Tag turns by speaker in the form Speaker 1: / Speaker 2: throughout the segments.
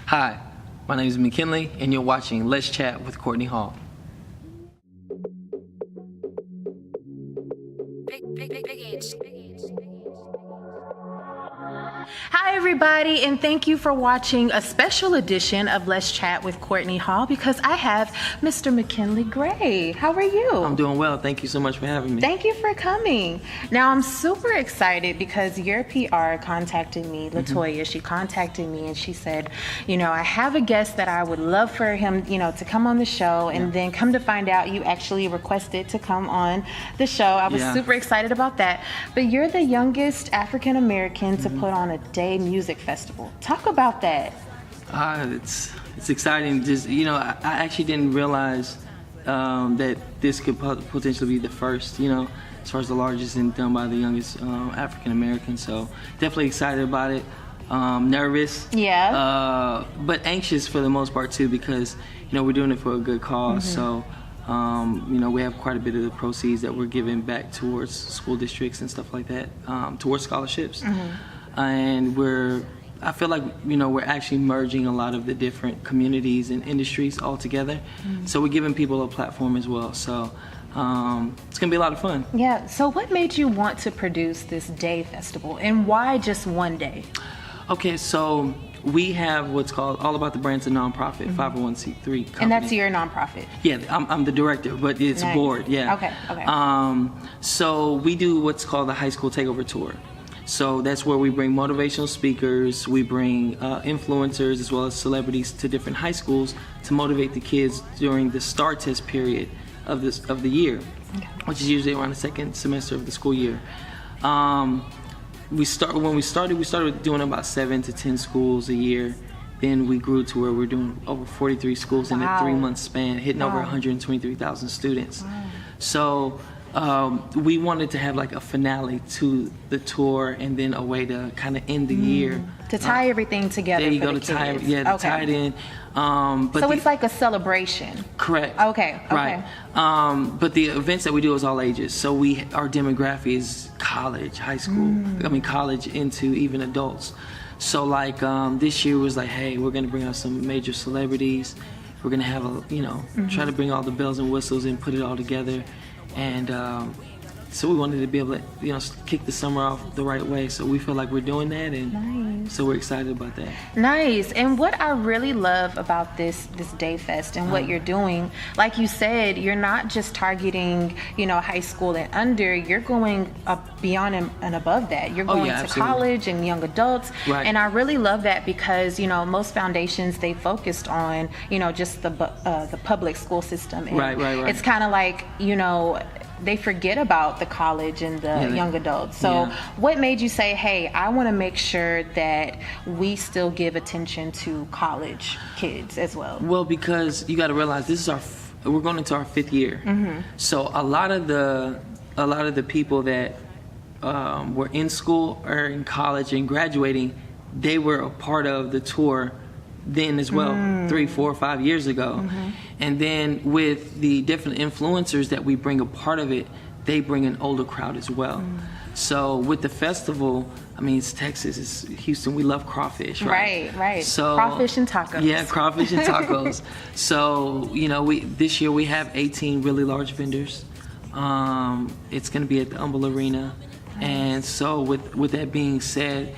Speaker 1: Hi, my name is Mckinley, and you're watching Let's Chat with Courtney Hall.
Speaker 2: Hi everybody, and thank you for watching a special edition of Let's Chat with Courtney Hall because I have Mr. Mckinley Gray. How are you?
Speaker 1: I'm doing well. Thank you so much for having me.
Speaker 2: Thank you for coming. Now I'm super excited because your PR contacted me, Latoya. She contacted me and she said, I have a guest that I would love for him, to come on the show, and then come to find out you actually requested to come on the show. I was super excited about that. But you're the youngest African American to put on a day music festival. Talk about that.
Speaker 1: It's exciting. Just I actually didn't realize that this could potentially be the first. As far as the largest and done by the youngest African American. So definitely excited about it. Nervous. Yeah. But anxious for the most part too, because we're doing it for a good cause. So. We have quite a bit of the proceeds that we're giving back towards school districts and stuff like that, towards scholarships. And I feel like, we're actually merging a lot of the different communities and industries all together. So we're giving people a platform as well. So it's going to be a lot of fun. Yeah. So what made you want to produce this day festival, and why just one day? Okay, so we have what's called All About the Brand's a nonprofit, 501c3 company.
Speaker 2: And that's your nonprofit?
Speaker 1: Yeah, I'm the director, but it's a board, yeah. Okay. So we do what's called the High School Takeover Tour. So that's where we bring motivational speakers, we bring influencers as well as celebrities to different high schools to motivate the kids during the STAR test period of the year, which is usually around the second semester of the school year. When we started doing about 7 to 10 schools a year. Then we grew to where we're doing over 43 schools in a 3-month span, hitting over 123,000 students. So we wanted to have like a finale to the tour, and then a way to kind of end the year. To tie everything together. There you go, to tie it in. So it's like a celebration. Correct. Okay. Right. But the events that we do is all ages. So our demographic is college, high school. College into even adults. So like this year was like, hey, we're gonna bring out some major celebrities. We're gonna have try to bring all the bells and whistles and put it all together. And so we wanted to be able to, kick the summer off the right way. So we feel like we're doing that, and so we're excited about that. Nice. And what I really love about this Day Fest and what you're doing, like you said, you're not just targeting, high school and under. You're going up beyond and above that. You're going to college and young adults. Right. And I really love that because, most foundations, they focused on, just the public school system. And right. It's kind of like, they forget about the college and the young adults. So what made you say, hey, I want to make sure that we still give attention to college kids as well? Well, because you got to realize we're going into our 5th year. So a lot of the people that were in school or in college and graduating, they were a part of the tour then as well, 3, 4, 5 years ago. And then with the different influencers that we bring a part of it, they bring an older crowd as well. So with the festival, it's Texas, it's Houston, we love crawfish, right? Right. So crawfish and tacos. Yeah, crawfish and tacos. So, this year we have 18 really large vendors. It's gonna be at the Humble Arena. And so with that being said,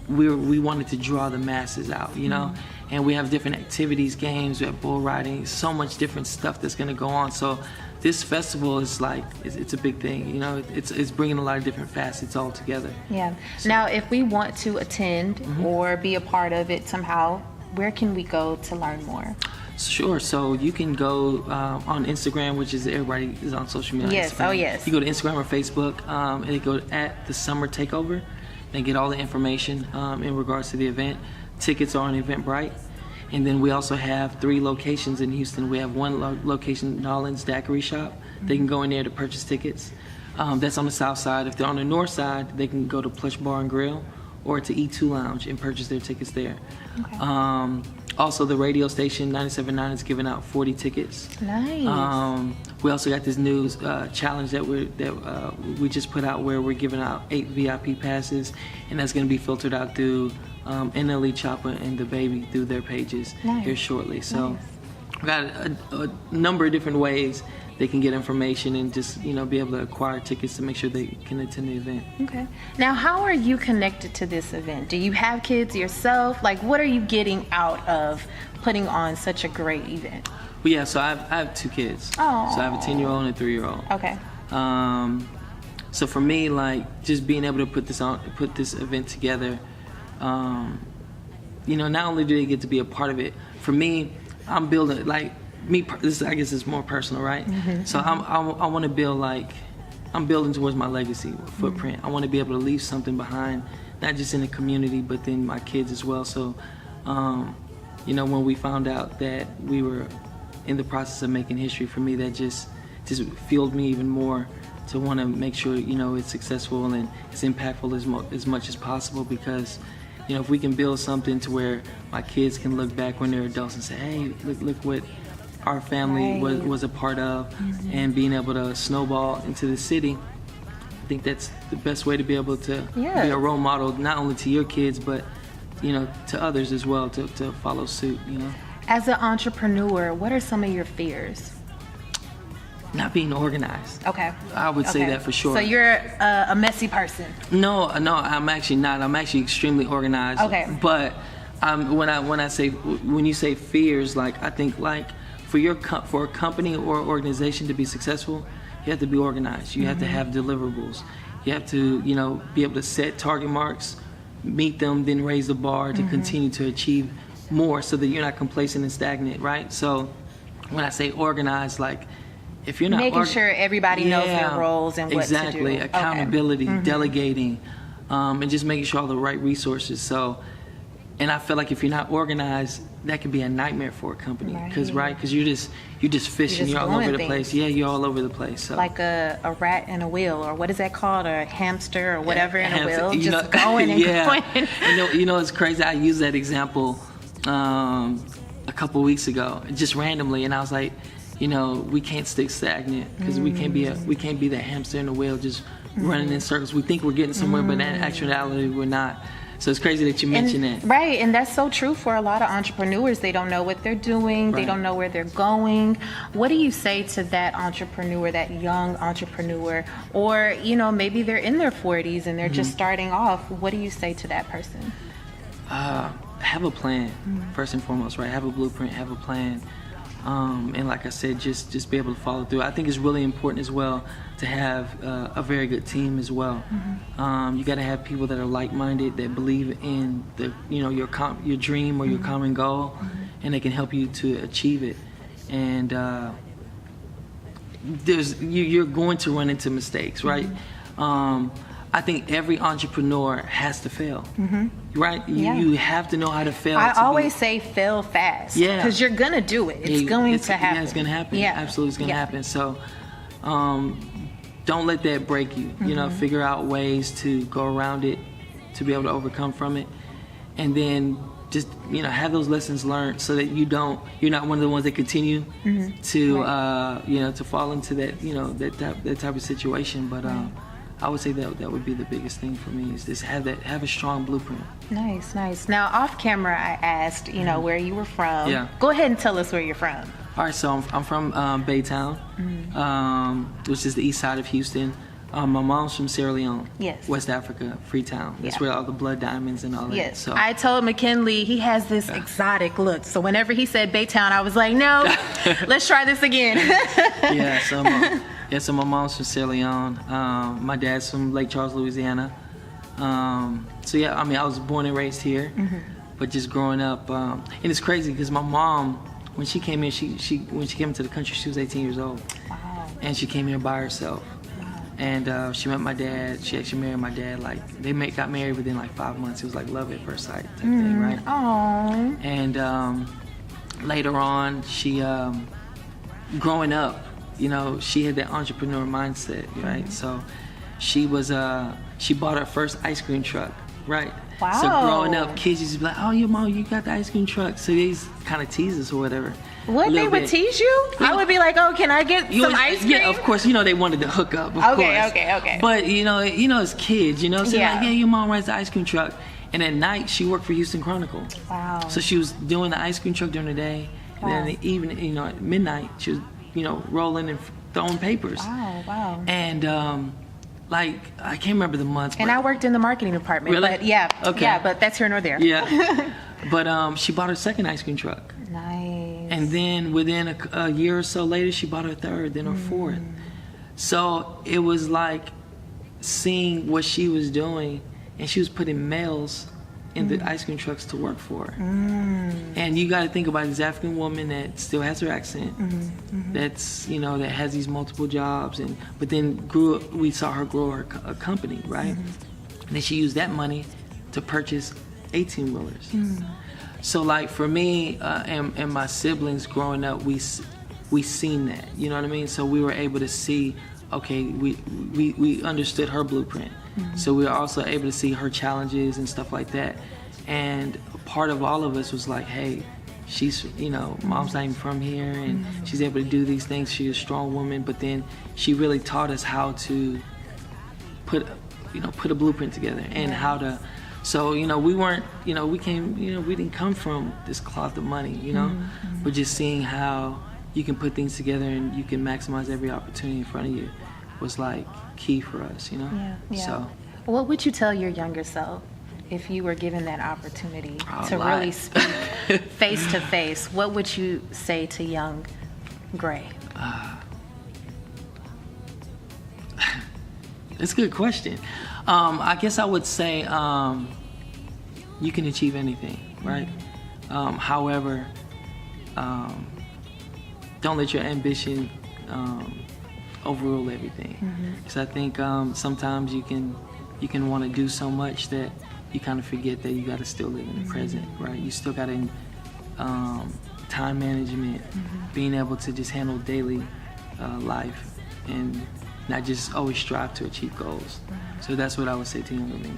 Speaker 1: we wanted to draw the masses out, and we have different activities, games, we have bull riding, so much different stuff that's going to go on. So this festival is like, it's a big thing, it's bringing a lot of different facets all together. Yeah. So, now, if we want to attend or be a part of it somehow, where can we go to learn more? Sure. So you can go on Instagram, which is everybody is on social media. Yes. Instagram. Oh, yes. You go to Instagram or Facebook, and you go at the Summer Takeover, and get all the information in regards to the event. Tickets are on Eventbrite. And then we also have 3 locations in Houston. We have one location, Nolan's Daiquiri Shop. They can go in there to purchase tickets. That's on the south side. If they're on the north side, they can go to Plush Bar and Grill or to E2 Lounge and purchase their tickets there. Okay. Also, the radio station 97.9 is giving out 40 tickets. Nice. We also got this new challenge that we just put out where we're giving out 8 VIP passes, and that's going to be filtered out through NLCWCH I and the baby through their pages here shortly. So we got a number of different ways they can get information and just, be able to acquire tickets to make sure they can attend the event.
Speaker 2: Okay. Now, how are you connected to this event? Do you have kids yourself? Like, what are you getting out of putting on such a great event?
Speaker 1: Well, yeah, so I have 2 kids.
Speaker 2: Oh.
Speaker 1: So I have a 10-year-old and a 3-year-old.
Speaker 2: Okay.
Speaker 1: So for me, like, just being able to put this event together, not only do they get to be a part of it, for me, I'm building, like, this, I guess it's more personal, right? So I want to build, like, I'm building towards my legacy footprint. I want to be able to leave something behind, not just in the community, but then my kids as well. So, when we found out that we were in the process of making history, for me, that just fueled me even more to want to make sure, it's successful and it's impactful as much as possible, because if we can build something to where my kids can look back when they're adults and say, hey, look what our family was a part of, and being able to snowball into the city, I think that's the best way to be able to be a role model, not only to your kids, but to others as well, to follow suit.
Speaker 2: As an entrepreneur, what are some of your fears?
Speaker 1: Not being organized.
Speaker 2: Okay.
Speaker 1: I would say that for sure.
Speaker 2: So you're a messy person?
Speaker 1: No, I'm actually not. I'm actually extremely organized.
Speaker 2: Okay.
Speaker 1: But when you say fears, like, I think, like, for a company or organization to be successful, you have to be organized. You have to have deliverables. You have to, be able to set target marks, meet them, then raise the bar to continue to achieve more, so that you're not complacent and stagnant, right? So when I say organized, like, if you're not
Speaker 2: making sure everybody knows their roles and what to do.
Speaker 1: Exactly. Accountability, delegating, and just making sure all the right resources. So, and I feel like if you're not organized, that could be a nightmare for a company, because you're just fishing, you're all over the place. Yeah, you're all over the place. So.
Speaker 2: Like a rat in a wheel, or what is that called, a hamster or whatever in a wheel, just going and going.
Speaker 1: It's crazy. I used that example a couple weeks ago, just randomly, and I was like, we can't stick stagnant, because we can't be that hamster in the wheel just running in circles. We think we're getting somewhere, but in actuality we're not. So it's crazy that you mentioned that.
Speaker 2: Right, and that's so true for a lot of entrepreneurs. They don't know what they're doing. They don't know where they're going. What do you say to that entrepreneur, that young entrepreneur, or, maybe they're in their 40s and they're just starting off? What do you say to that person?
Speaker 1: Have a plan, first and foremost, right? Have a blueprint, have a plan. And like I said, just be able to follow through. I think it's really important as well to have a very good team as well. You got to have people that are like-minded, that believe in your dream or your common goal, and they can help you to achieve it. And you're going to run into mistakes, right? I think every entrepreneur has to fail, right? You have to know how to fail.
Speaker 2: I always say fail fast, because you're going to do it. It's going to happen.
Speaker 1: Yeah, it's going to happen. Yeah. Absolutely, it's going to happen. So don't let that break you. Figure out ways to go around it, to be able to overcome from it. And then just, have those lessons learned, so that you're not one of the ones that continue to, to fall into that, that type of situation. But I would say that would be the biggest thing for me, is just have a strong blueprint.
Speaker 2: Nice. Now, off camera, I asked, where you were from. Yeah. Go ahead and tell us where you're from.
Speaker 1: All right, so I'm from Baytown, which is the east side of Houston. My mom's from Sierra Leone, West Africa, Freetown. That's where all the blood diamonds and all that.
Speaker 2: Yes. So I told Mckinley he has this exotic look. So whenever he said Baytown, I was like, no, let's try this again.
Speaker 1: So my mom's from Sierra Leone. My dad's from Lake Charles, Louisiana. I was born and raised here, but just growing up, and it's crazy because my mom, when she came in, when she came into the country, she was 18 years old. Wow. And she came here by herself. Wow. And she met my dad. She actually married my dad. Like, they got married within like 5 months. It was like love at first sight type thing, right?
Speaker 2: Aww.
Speaker 1: And later on, she, growing up, she had that entrepreneur mindset, right? So she bought her first ice cream truck, right?
Speaker 2: Wow.
Speaker 1: So growing up, kids used to be like, oh, your mom, you got the ice cream truck. So they kind of tease us or whatever.
Speaker 2: What, they would tease you? I would be like, oh, can I get some ice cream?
Speaker 1: Yeah, of course. They wanted to hook up, of course.
Speaker 2: Okay.
Speaker 1: But, as kids, so like, yeah, your mom rides the ice cream truck. And at night, she worked for Houston Chronicle.
Speaker 2: Wow.
Speaker 1: So she was doing the ice cream truck during the day, and then in the evening, at midnight, she was, rolling and throwing papers.
Speaker 2: Wow.
Speaker 1: And I can't remember the months.
Speaker 2: And I worked in the marketing department.
Speaker 1: Really?
Speaker 2: But yeah.
Speaker 1: Okay.
Speaker 2: Yeah, but that's here nor there.
Speaker 1: Yeah. But she bought her second ice cream truck.
Speaker 2: Nice.
Speaker 1: And then within a year or so later, she bought her third, then her fourth. So it was like seeing what she was doing, and she was putting males in the ice cream trucks to work for her. And you got to think about this African woman that still has her accent, that's, that has these multiple jobs, but then we saw her grow a company, right? And then she used that money to purchase 18-wheelers. So like for me and my siblings growing up, we seen that, you know what I mean? So we were able to see, okay, we understood her blueprint. So we were also able to see her challenges and stuff like that. And part of all of us was like, hey, she's, mom's not even from here, and she's able to do these things. She's a strong woman, but then she really taught us how to put a blueprint together and how to. So, we weren't, we didn't come from this cloth of money, But just seeing how you can put things together and you can maximize every opportunity in front of you was like key for us,
Speaker 2: Yeah.
Speaker 1: So,
Speaker 2: what would you tell your younger self if you were given that opportunity to really speak face to face? What would you say to young Gray?
Speaker 1: That's a good question. I guess I would say you can achieve anything, right? However, don't let your ambition overrule everything. Because I think sometimes you can want to do so much that you kind of forget that you got to still live in the present, right? You still got to time management, being able to just handle daily life and not just always strive to achieve goals. So that's what I would say to younger me.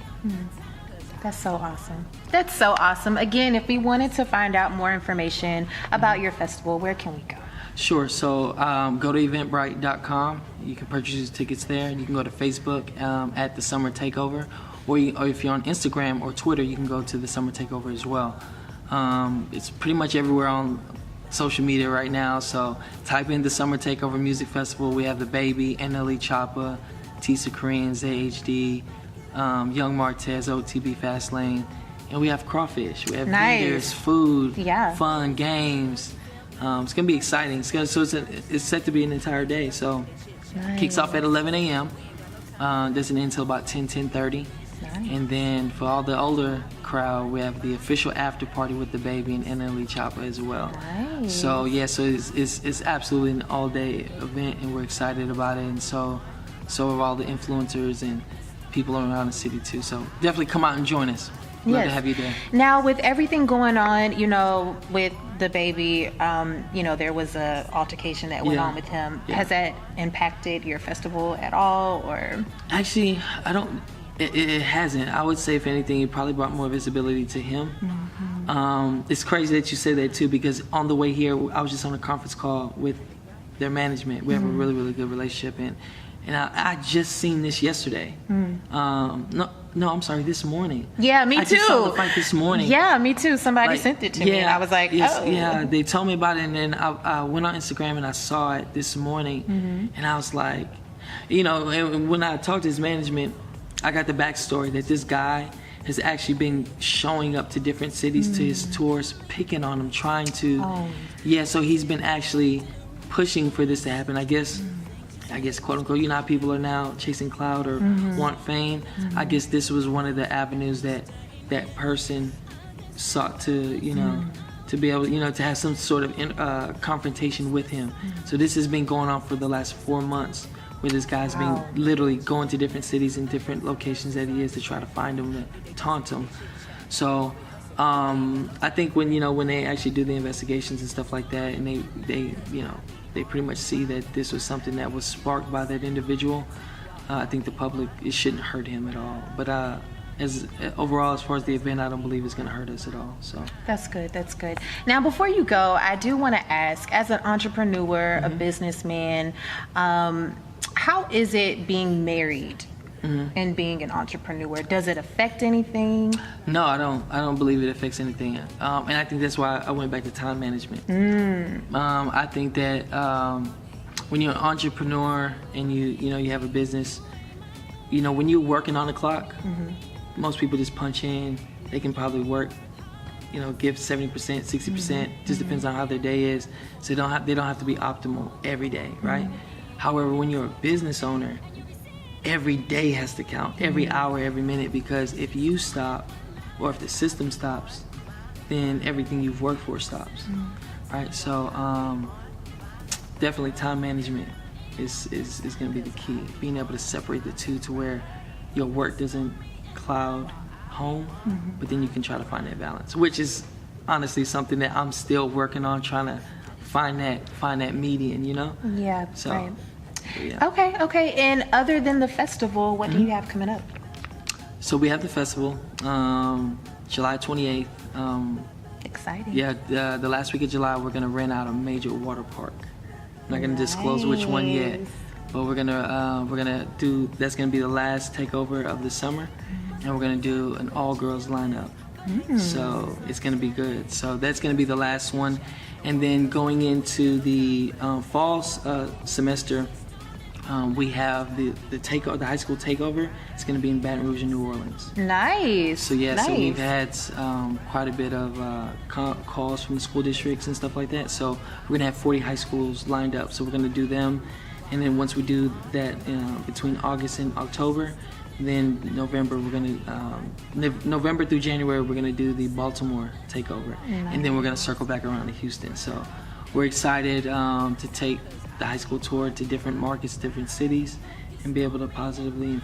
Speaker 2: That's so awesome. That's so awesome. Again, if we wanted to find out more information about your festival, where can we go?
Speaker 1: Sure. So go to eventbrite.com. You can purchase your tickets there. You can go to Facebook at the Summer Takeover, or if you're on Instagram or Twitter, you can go to the Summer Takeover as well. It's pretty much everywhere on social media right now. So type in the Summer Takeover Music Festival. We have the Baby, LCWCH I, Tisa Korean, ZHD, Young Martez, OTB Fastlane, and we have crawfish. We have vendors, food, fun, games. It's gonna be exciting. It's set to be an entire day. So kicks off at 11 a.m. Doesn't end until about 10:30. And then for all the older crowd, we have the official after party with the Baby and LCWCH I as well.
Speaker 2: Nice.
Speaker 1: So it's absolutely an all-day event, and we're excited about it. And so are all the influencers and people around the city too. So definitely come out and join us. Love to have you there.
Speaker 2: Now, with everything going on, with the Baby, there was a altercation that went on with him. Has that impacted your festival at all, or? Actually,
Speaker 1: I don't. It hasn't. I would say, if anything, it probably brought more visibility to him. It's crazy that you say that too, because on the way here, I was just on a conference call with their management. We have a really, really good relationship, and I just seen this yesterday. No, I'm sorry, this morning.
Speaker 2: Yeah, me too.
Speaker 1: I just saw the fight this morning.
Speaker 2: Yeah, me too. Somebody sent it to me, and I was like, oh.
Speaker 1: Yeah, they told me about it, and then I went on Instagram and I saw it this morning, and I was like, and when I talked to his management, I got the backstory that this guy has actually been showing up to different cities to his tours, picking on him, trying to, so he's been actually pushing for this to happen. I guess quote unquote, how people are now chasing clout or want fame. I guess this was one of the avenues that person sought to, to be able, to have some sort of confrontation with him. So this has been going on for the last 4 months, where this guy's been literally going to different cities and different locations that he is to try to find him, to taunt him. So I think when they actually do the investigations and stuff like that, and they pretty much see that this was something that was sparked by that individual, I think the public, it shouldn't hurt him at all. But overall, as far as the event, I don't believe it's going to hurt us at all. So
Speaker 2: that's good. Now, before you go, I do want to ask, as an entrepreneur, a businessman, how is it being married in being an entrepreneur? Does it affect anything?
Speaker 1: No, I don't believe it affects anything. And I think that's why I went back to time management. I think that when you're an entrepreneur and you have a business, when you're working on the clock, most people just punch in. They can probably work, give 70%, 60%. Just depends on how their day is. So they don't have to be optimal every day, right? However, when you're a business owner, every day has to count, every hour, every minute, because if you stop, or if the system stops, then everything you've worked for stops, right? So definitely time management is going to be the key. Being able to separate the two to where your work doesn't cloud home, but then you can try to find that balance, which is honestly something that I'm still working on, trying to find that median,
Speaker 2: Yeah,
Speaker 1: so,
Speaker 2: right.
Speaker 1: Yeah.
Speaker 2: Okay. And other than the festival, what do you have coming up?
Speaker 1: So we have the festival, July 28th.
Speaker 2: Exciting.
Speaker 1: Yeah, the last week of July, we're gonna rent out a major water park. I'm not gonna disclose which one yet, but we're gonna do. That's gonna be the last takeover of the summer, and we're gonna do an all-girls lineup. So it's gonna be good. So that's gonna be the last one, and then going into the fall semester, we have the high school takeover. It's gonna be in Baton Rouge and New Orleans.
Speaker 2: Nice.
Speaker 1: So yeah, so we've had quite a bit of calls from the school districts and stuff like that. So we're gonna have 40 high schools lined up. So we're gonna do them, and then once we do that between August and October, then November November through January we're gonna do the Baltimore takeover, and then we're gonna circle back around to Houston. So we're excited to take the high school tour to different markets, different cities, and be able to positively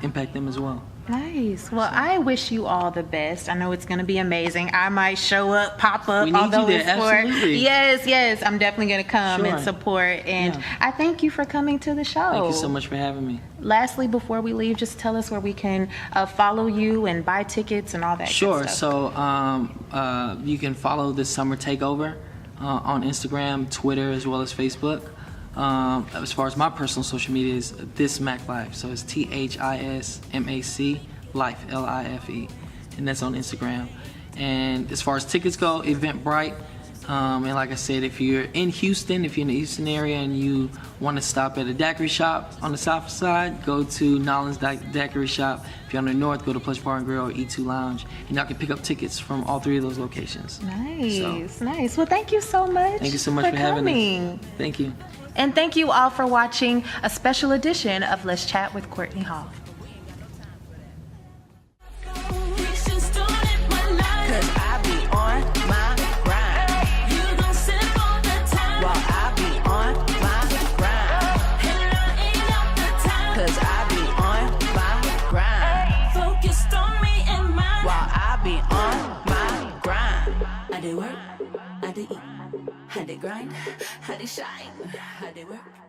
Speaker 1: impact them as well.
Speaker 2: Nice. Well, I wish you all the best. I know it's going to be amazing. I might show up, pop up,
Speaker 1: we need
Speaker 2: although
Speaker 1: you there.
Speaker 2: it's for
Speaker 1: Absolutely.
Speaker 2: Yes. I'm definitely going to come and support. And I thank you for coming to the show.
Speaker 1: Thank you so much for having me.
Speaker 2: Lastly, before we leave, just tell us where we can follow you and buy tickets and all that.
Speaker 1: Sure.
Speaker 2: Good stuff.
Speaker 1: So you can follow the Summer Takeover on Instagram, Twitter, as well as Facebook. As far as my personal social media is This Mac Life, so it's THISMAC Life, LIFE, and that's on Instagram. And as far as tickets go, Eventbrite. And like I said, if you're in Houston, if you're in the Houston area and you want to stop at a daiquiri shop on the south side, go to Nolan's Daiquiri Shop. If you're on the north, go to Plush Bar and Grill or E2 Lounge, and y'all can pick up tickets from all three of those locations.
Speaker 2: Nice. Well, thank you so much.
Speaker 1: Thank you so much for having us. Thank you.
Speaker 2: And thank you all for watching a special edition of Let's Chat with Courtney Hall.
Speaker 3: I did eat, I did grind, I did shine, I did work.